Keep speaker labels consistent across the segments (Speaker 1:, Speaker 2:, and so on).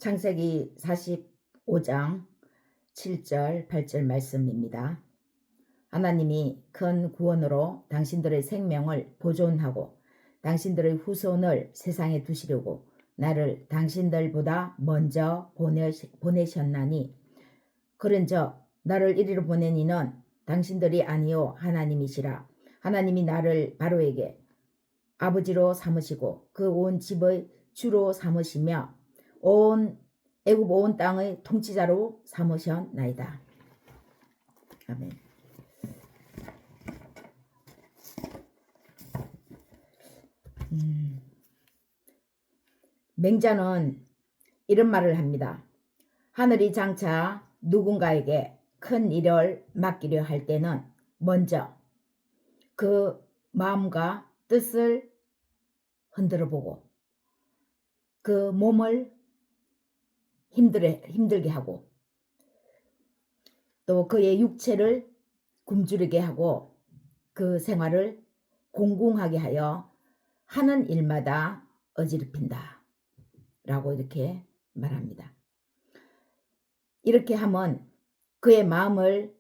Speaker 1: 창세기 45장 7절 8절 말씀입니다. 하나님이 큰 구원으로 당신들의 생명을 보존하고 당신들의 후손을 세상에 두시려고 나를 당신들보다 먼저 보내셨나니 그런즉 나를 이리로 보낸 이는 당신들이 아니요 하나님이시라. 하나님이 나를 바로에게 아버지로 삼으시고 그 온 집의 주로 삼으시며 온 애굽 온 땅의 통치자로 삼으셨나이다. 아멘. 맹자는 이런 말을 합니다. 하늘이 장차 누군가에게 큰 일을 맡기려 할 때는 먼저 그 마음과 뜻을 흔들어 보고 그 몸을 힘들게 하고 또 그의 육체를 굶주리게 하고 그 생활을 공공하게 하여 하는 일마다 어지럽힌다 라고 이렇게 말합니다. 이렇게 하면 그의 마음을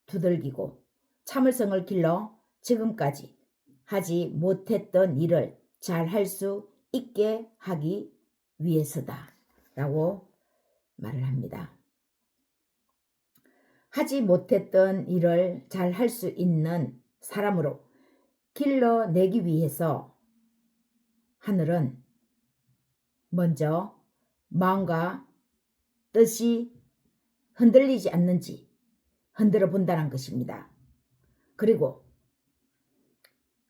Speaker 1: 두들기고 참을성을 길러 지금까지 하지 못했던 일을 잘 할 수 있게 하기 위해서다 라고 말을 합니다. 하지 못했던 일을 잘 할 수 있는 사람으로 길러내기 위해서 하늘은 먼저 마음과 뜻이 흔들리지 않는지 흔들어 본다는 것입니다. 그리고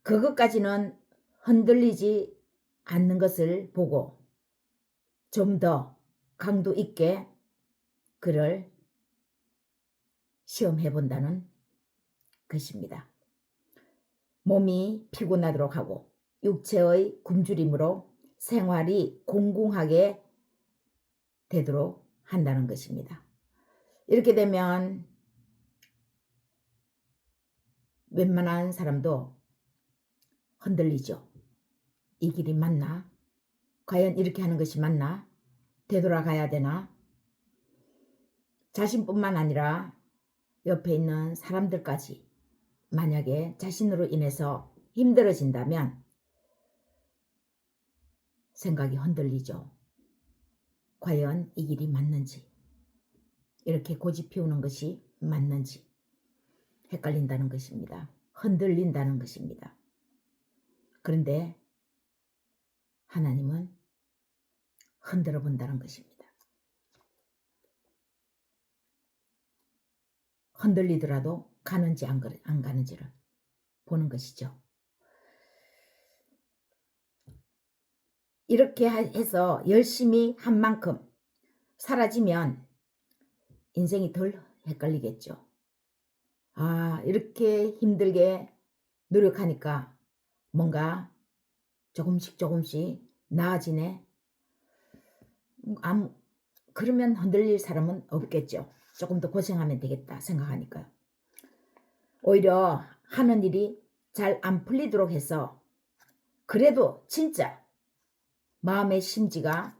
Speaker 1: 그것까지는 흔들리지 않는 것을 보고 좀 더 강도 있게 그를 시험해 본다는 것입니다. 몸이 피곤하도록 하고 육체의 굶주림으로 생활이 공공하게 되도록 한다는 것입니다. 이렇게 되면 웬만한 사람도 흔들리죠. 이 길이 맞나? 과연 이렇게 하는 것이 맞나? 되돌아가야 되나? 자신뿐만 아니라 옆에 있는 사람들까지 만약에 자신으로 인해서 힘들어진다면 생각이 흔들리죠. 과연 이 길이 맞는지, 이렇게 고집 피우는 것이 맞는지 헷갈린다는 것입니다. 흔들린다는 것입니다. 그런데 하나님은 흔들어 본다는 것입니다. 흔들리더라도 가는지 안 가는지를 보는 것이죠. 이렇게 해서 열심히 한 만큼 사라지면 인생이 덜 헷갈리겠죠. 아, 이렇게 힘들게 노력하니까 뭔가 조금씩 나아지네. 그러면 흔들릴 사람은 없겠죠. 조금 더 고생하면 되겠다 생각하니까요. 오히려 하는 일이 잘 안 풀리도록 해서 그래도 진짜 마음의 심지가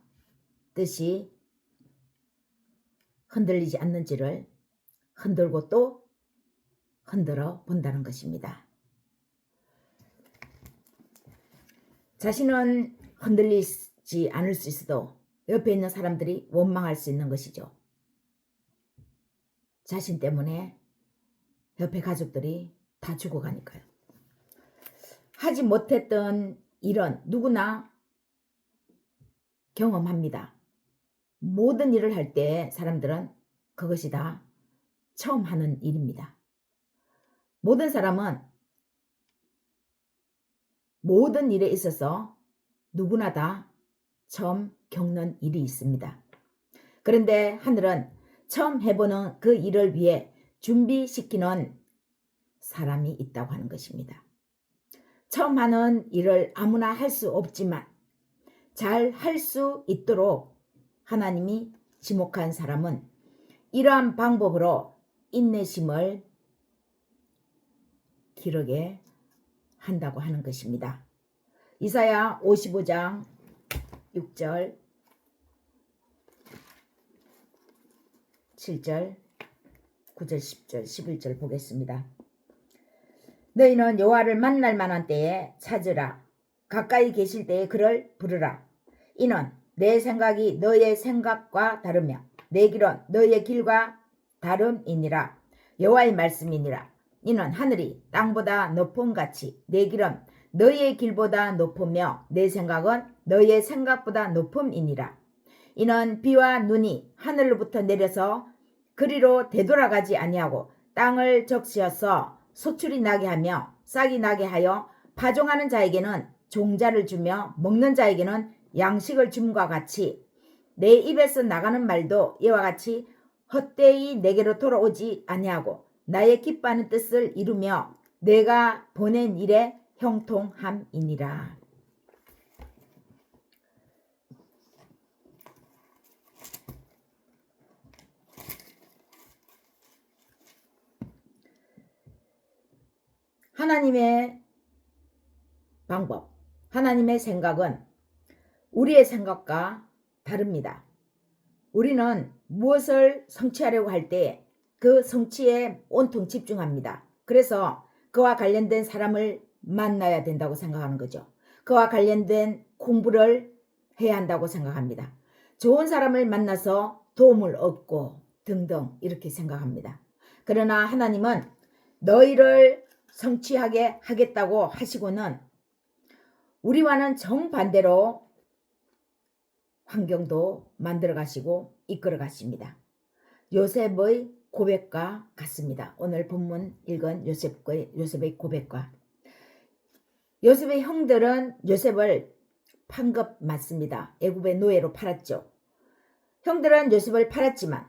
Speaker 1: 뜻이 흔들리지 않는지를 흔들고 또 흔들어 본다는 것입니다. 자신은 흔들리지 않을 수 있어도 옆에 있는 사람들이 원망할 수 있는 것이죠. 자신 때문에 옆에 가족들이 다 죽어가니까요. 하지 못했던 일은 누구나 경험합니다. 모든 일을 할 때 사람들은 그것이 다 처음 하는 일입니다. 모든 사람은 모든 일에 있어서 누구나 다 처음 겪는 일이 있습니다. 그런데 하늘은 처음 해보는 그 일을 위해 준비시키는 사람이 있다고 하는 것입니다. 처음 하는 일을 아무나 할 수 없지만 잘 할 수 있도록 하나님이 지목한 사람은 이러한 방법으로 인내심을 기르게 한다고 하는 것입니다. 이사야 55장 6절 7절, 9절, 10절, 11절 보겠습니다. 너희는 여호와를 만날 만한 때에 찾으라. 가까이 계실 때에 그를 부르라. 이는 내 생각이 너의 생각과 다르며 내 길은 너의 길과 다름이니라. 여호와의 말씀이니라. 이는 하늘이 땅보다 높음같이 내 길은 너의 길보다 높으며 내 생각은 너의 생각보다 높음이니라. 이는 비와 눈이 하늘로부터 내려서 그리로 되돌아가지 아니하고 땅을 적시어서 소출이 나게 하며 싹이 나게 하여 파종하는 자에게는 종자를 주며 먹는 자에게는 양식을 줌과 같이 내 입에서 나가는 말도 이와 같이 헛되이 내게로 돌아오지 아니하고 나의 기뻐하는 뜻을 이루며 내가 보낸 일에 형통함이니라. 하나님의 방법, 하나님의 생각은 우리의 생각과 다릅니다. 우리는 무엇을 성취하려고 할 때 그 성취에 온통 집중합니다. 그래서 그와 관련된 사람을 만나야 된다고 생각하는 거죠. 그와 관련된 공부를 해야 한다고 생각합니다. 좋은 사람을 만나서 도움을 얻고 등등 이렇게 생각합니다. 그러나 하나님은 너희를 성취하게 하겠다고 하시고는 우리와는 정반대로 환경도 만들어 가시고 이끌어 가십니다. 요셉의 고백과 같습니다. 오늘 본문 읽은 요셉의 고백과. 요셉의 형들은 요셉을 판 것 맞습니다. 애굽의 노예로 팔았죠. 형들은 요셉을 팔았지만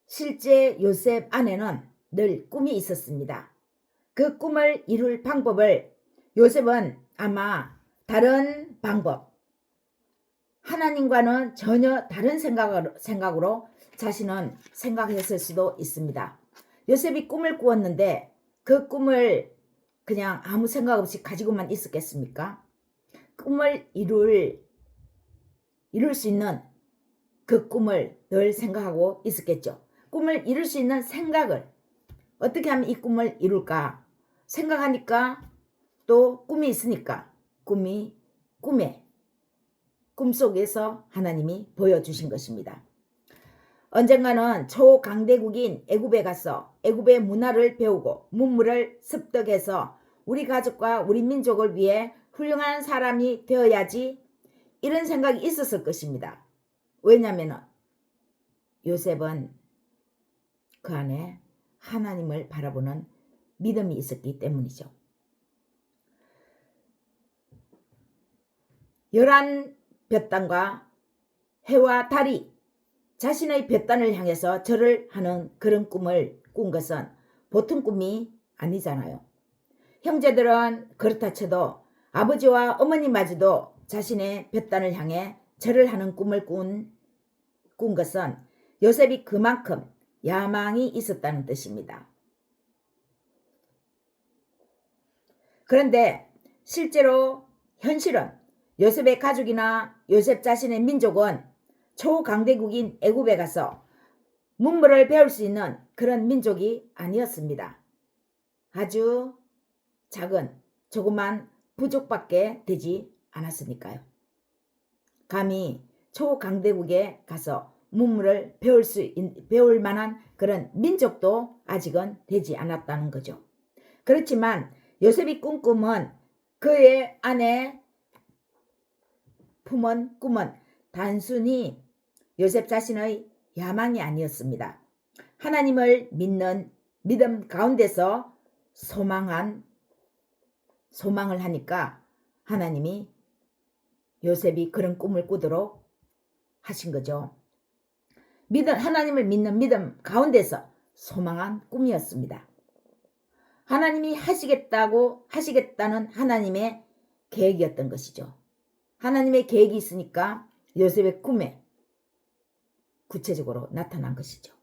Speaker 1: 실제 요셉 안에는 늘 꿈이 있었습니다. 그 꿈을 이룰 방법을 요셉은 아마 다른 방법, 하나님과는 전혀 다른 생각으로 자신은 생각했을 수도 있습니다. 요셉이 꿈을 꾸었는데 그 꿈을 그냥 아무 생각 없이 가지고만 있었겠습니까? 꿈을 이룰 수 있는 그 꿈을 늘 생각하고 있었겠죠. 꿈을 이룰 수 있는 생각을 어떻게 하면 이 꿈을 이룰까 생각하니까 또 꿈이 있으니까 꿈속에서 하나님이 보여주신 것입니다. 언젠가는 초강대국인 애굽에 가서 애굽의 문화를 배우고 문물을 습득해서 우리 가족과 우리 민족을 위해 훌륭한 사람이 되어야지 이런 생각이 있었을 것입니다. 왜냐하면 요셉은 그 안에 하나님을 바라보는 믿음이 있었기 때문이죠. 11 볕단과 해와 달이 자신의 볕단을 향해서 절을 하는 그런 꿈을 꾼 것은 보통 꿈이 아니잖아요. 형제들은 그렇다 쳐도 아버지와 어머니마저도 자신의 볕단을 향해 절을 하는 꿈을 꾼 것은 요셉이 그만큼 야망이 있었다는 뜻입니다. 그런데 실제로 현실은 요셉의 가족이나 요셉 자신의 민족은 초강대국인 애굽에 가서 문물을 배울 수 있는 그런 민족이 아니었습니다. 아주 작은 조그만 부족밖에 되지 않았으니까요. 감히 초강대국에 가서 문물을 배울 만한 그런 민족도 아직은 되지 않았다는 거죠. 그렇지만 요셉이 꾼 꿈은 그의 안에 품은 꿈은 단순히 요셉 자신의 야망이 아니었습니다. 하나님을 믿는 믿음 가운데서 소망을 하니까 하나님이 요셉이 그런 꿈을 꾸도록 하신 거죠. 하나님을 믿는 믿음 가운데서 소망한 꿈이었습니다. 하나님이 하시겠다는 하나님의 계획이었던 것이죠. 하나님의 계획이 있으니까 요셉의 꿈에 구체적으로 나타난 것이죠.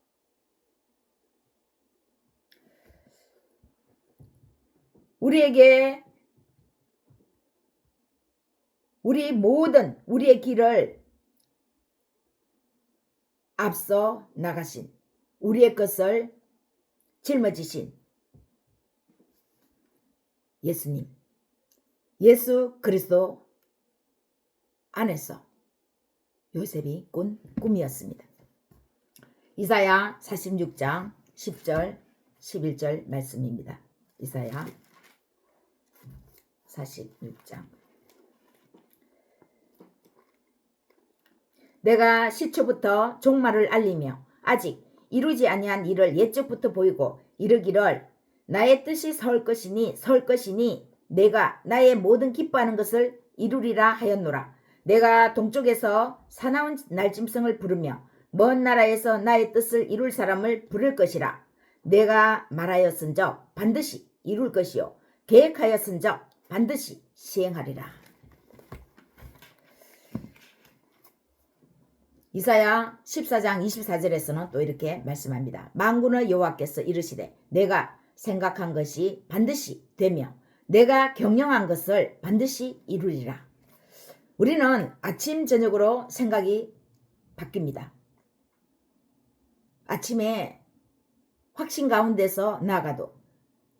Speaker 1: 우리에게 우리의 길을 앞서 나가신 우리의 것을 짊어지신 예수님, 예수 그리스도 안에서 요셉이 꾼 꿈이었습니다. 이사야 46장 10절 11절 말씀입니다. 이사야 46장. 내가 시초부터 종말을 알리며 아직 이루지 아니한 일을 옛적부터 보이고 이르기를 나의 뜻이 설 것이니 내가 나의 모든 기뻐하는 것을 이루리라 하였노라. 내가 동쪽에서 사나운 날짐승을 부르며 먼 나라에서 나의 뜻을 이룰 사람을 부를 것이라. 내가 말하였은적 반드시 이룰 것이요 계획하였은적 반드시 시행하리라. 이사야 14장 24절에서는 또 이렇게 말씀합니다. 만군의 여호와께서 이르시되 내가 생각한 것이 반드시 되며 내가 경영한 것을 반드시 이루리라. 우리는 아침 저녁으로 생각이 바뀝니다. 아침에 확신 가운데서 나아가도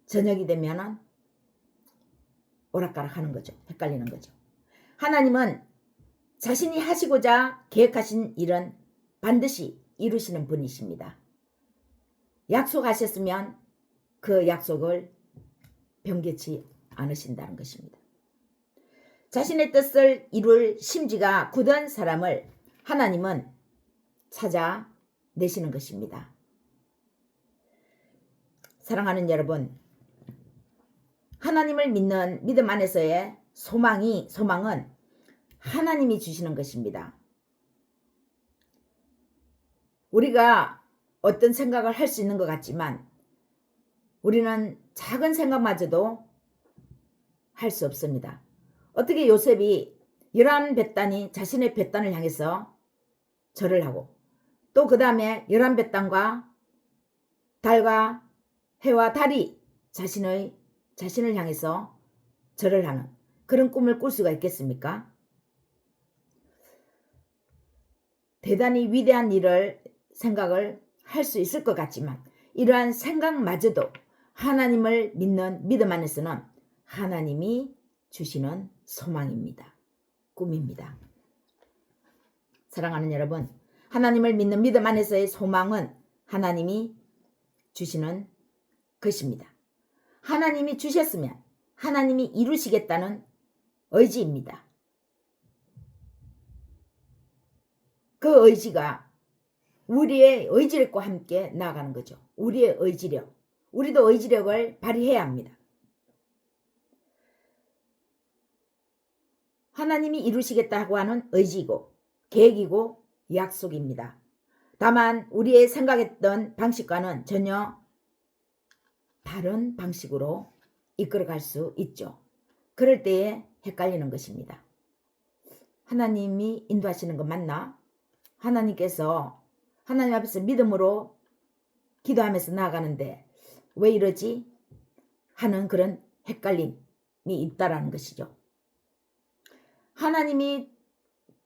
Speaker 1: 저녁이 되면은 오락가락 하는 거죠. 헷갈리는 거죠. 하나님은 자신이 하시고자 계획하신 일은 반드시 이루시는 분이십니다. 약속하셨으면 그 약속을 변개치 않으신다는 것입니다. 자신의 뜻을 이룰 심지가 굳은 사람을 하나님은 찾아내시는 것입니다. 사랑하는 여러분, 하나님을 믿는 믿음 안에서의 소망은 하나님이 주시는 것입니다. 우리가 어떤 생각을 할 수 있는 것 같지만 우리는 작은 생각마저도 할 수 없습니다. 어떻게 요셉이 11벳단이 자신의 벳단을 향해서 절을 하고 또 그 다음에 11벳단과 달과 해와 달이 자신을 향해서 절을 하는 그런 꿈을 꿀 수가 있겠습니까? 대단히 위대한 일을 생각을 할 수 있을 것 같지만 이러한 생각마저도 하나님을 믿는 믿음 안에서는 하나님이 주시는 소망입니다. 꿈입니다. 사랑하는 여러분, 하나님을 믿는 믿음 안에서의 소망은 하나님이 주시는 것입니다. 하나님이 주셨으면 하나님이 이루시겠다는 의지입니다. 그 의지가 우리의 의지력과 함께 나아가는 거죠. 우리의 의지력. 우리도 의지력을 발휘해야 합니다. 하나님이 이루시겠다고 하는 의지이고 계획이고 약속입니다. 다만 우리의 생각했던 방식과는 전혀 다른 방식으로 이끌어갈 수 있죠. 그럴 때에 헷갈리는 것입니다. 하나님이 인도하시는 거 맞나? 하나님께서 하나님 앞에서 믿음으로 기도하면서 나아가는데 왜 이러지? 하는 그런 헷갈림이 있다라는 것이죠. 하나님이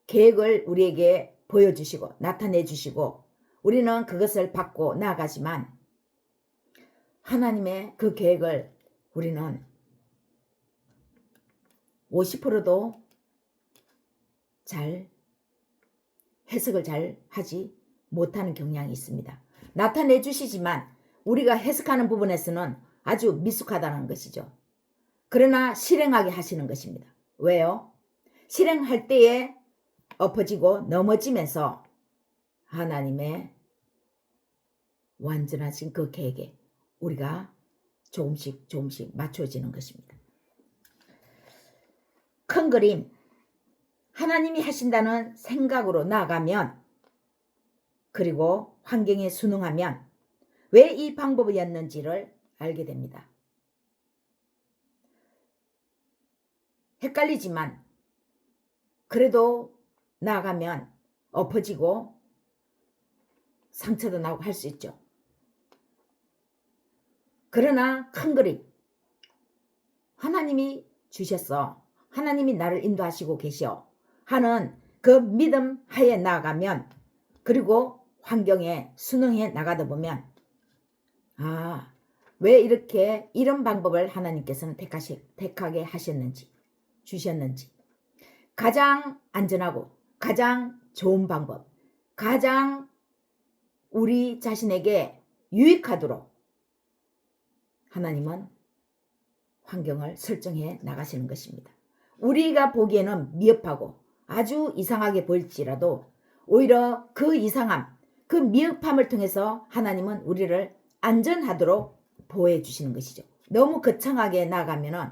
Speaker 1: 계획을 우리에게 보여주시고 나타내 주시고 우리는 그것을 받고 나아가지만 하나님의 그 계획을 우리는 50%도 잘 해석을 잘 하지 못하는 경향이 있습니다. 나타내 주시지만 우리가 해석하는 부분에서는 아주 미숙하다는 것이죠. 그러나 실행하게 하시는 것입니다. 왜요? 실행할 때에 엎어지고 넘어지면서 하나님의 완전하신 그 계획에 우리가 조금씩 맞춰지는 것입니다. 큰 그림, 하나님이 하신다는 생각으로 나아가면 그리고 환경에 순응하면 왜 이 방법이었는지를 알게 됩니다. 헷갈리지만 그래도 나아가면 엎어지고 상처도 나고 할 수 있죠. 그러나 큰 그림, 하나님이 주셨어. 하나님이 나를 인도하시고 계셔 하는 그 믿음 하에 나아가면 그리고 환경에 순응해 나가다 보면 왜 이렇게 이런 방법을 하나님께서는 택하게 하셨는지 주셨는지 가장 안전하고 가장 좋은 방법 가장 우리 자신에게 유익하도록 하나님은 환경을 설정해 나가시는 것입니다. 우리가 보기에는 미흡하고 아주 이상하게 보일지라도 오히려 그 이상함, 그 미흡함을 통해서 하나님은 우리를 안전하도록 보호해 주시는 것이죠. 너무 거창하게 나가면은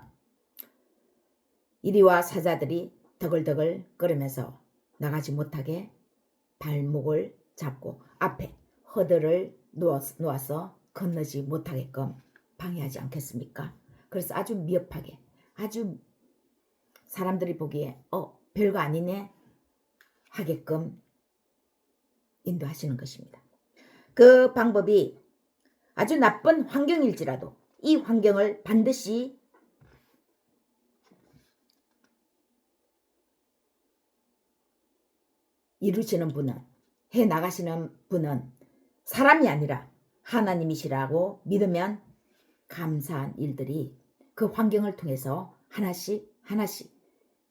Speaker 1: 이리와 사자들이 더글더글 끓으면서 나가지 못하게 발목을 잡고 앞에 허들을 놓아서 건너지 못하게끔 방해하지 않겠습니까? 그래서 아주 미흡하게 아주 사람들이 보기에 별거 아니네 하게끔 인도하시는 것입니다. 그 방법이 아주 나쁜 환경일지라도 이 환경을 반드시 이루시는 분은 해 나가시는 분은 사람이 아니라 하나님이시라고 믿으면 감사한 일들이 그 환경을 통해서 하나씩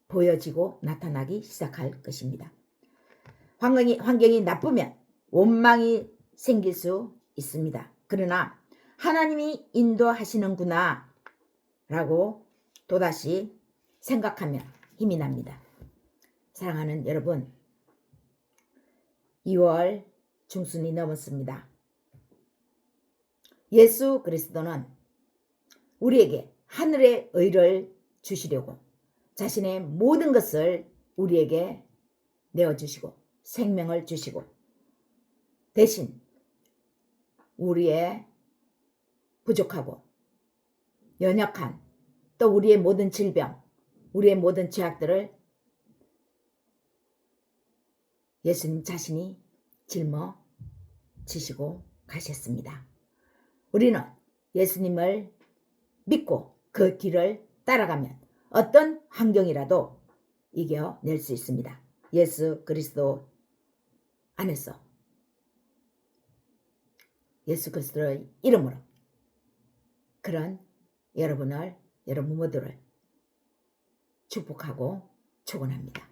Speaker 1: 보여지고 나타나기 시작할 것입니다. 환경이 나쁘면 원망이 생길 수 있습니다. 그러나 하나님이 인도하시는구나 라고 또다시 생각하면 힘이 납니다. 사랑하는 여러분, 2월 중순이 넘었습니다. 예수 그리스도는 우리에게 하늘의 의를 주시려고 자신의 모든 것을 우리에게 내어주시고 생명을 주시고 대신 우리의 부족하고 연약한 또 우리의 모든 질병, 우리의 모든 죄악들을 예수님 자신이 짊어지시고 가셨습니다. 우리는 예수님을 믿고 그 길을 따라가면 어떤 환경이라도 이겨낼 수 있습니다. 예수 그리스도 안에서 예수 그리스도의 이름으로 그런 여러분 모두를 축복하고 축원합니다.